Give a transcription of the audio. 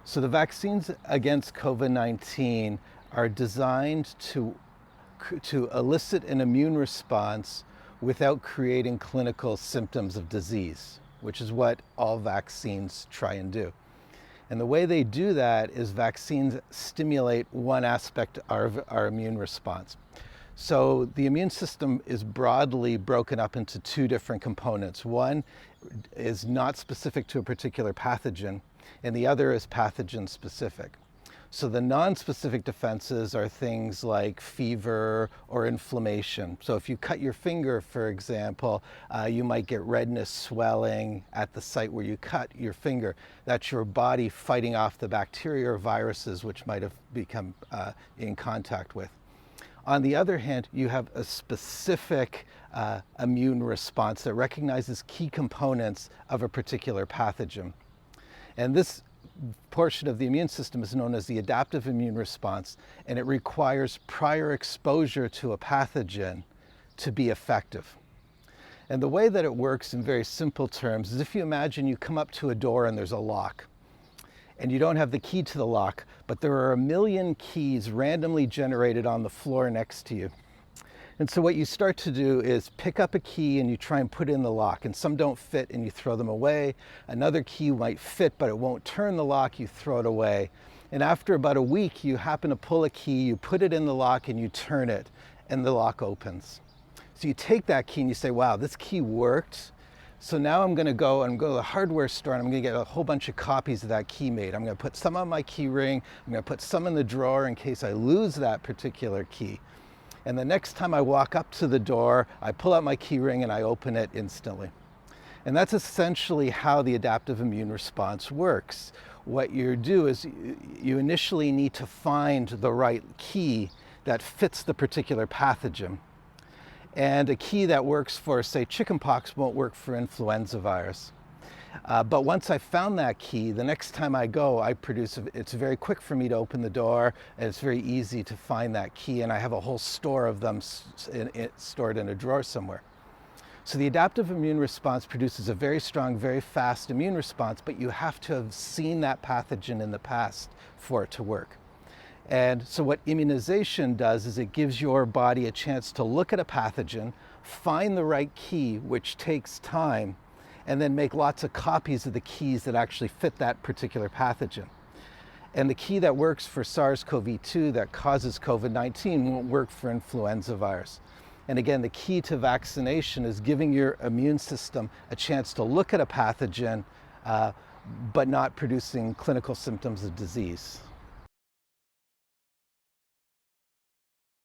So the vaccines against COVID-19 are designed to elicit an immune response without creating clinical symptoms of disease, which is what all vaccines try and do. And the way they do that is vaccines stimulate one aspect of our immune response. So the immune system is broadly broken up into two different components. One is not specific to a particular pathogen, and the other is pathogen specific. So the non-specific defenses are things like fever or inflammation. So if you cut your finger, for example, you might get redness, swelling at the site where you cut your finger. That's your body fighting off the bacteria or viruses which might have become in contact with. On the other hand, you have a specific immune response that recognizes key components of a particular pathogen. And this portion of the immune system is known as the adaptive immune response, and it requires prior exposure to a pathogen to be effective. And the way that it works in very simple terms is if you imagine you come up to a door and there's a lock, and you don't have the key to the lock, but there are 1 million keys randomly generated on the floor next to you. And so what you start to do is pick up a key and you try and put it in the lock, and some don't fit and you throw them away. Another key might fit, but it won't turn the lock, you throw it away. And after about a week, you happen to pull a key, you put it in the lock and you turn it, and the lock opens. So you take that key and you say, wow, this key worked. So now I'm gonna go to the hardware store and I'm gonna get a whole bunch of copies of that key made. I'm gonna put some on my key ring, I'm gonna put some in the drawer in case I lose that particular key. And the next time I walk up to the door, I pull out my key ring and I open it instantly. And that's essentially how the adaptive immune response works. What you do is you initially need to find the right key that fits the particular pathogen. And a key that works for, say, chickenpox won't work for influenza virus. But once I found that key, the next time I go, it's very quick for me to open the door, and it's very easy to find that key, and I have a whole store of them stored in a drawer somewhere. So the adaptive immune response produces a very strong, very fast immune response, but you have to have seen that pathogen in the past for it to work. And so what immunization does is it gives your body a chance to look at a pathogen, find the right key, which takes time, and then make lots of copies of the keys that actually fit that particular pathogen. And the key that works for SARS-CoV-2 that causes COVID-19 won't work for influenza virus. And again, the key to vaccination is giving your immune system a chance to look at a pathogen, but not producing clinical symptoms of disease.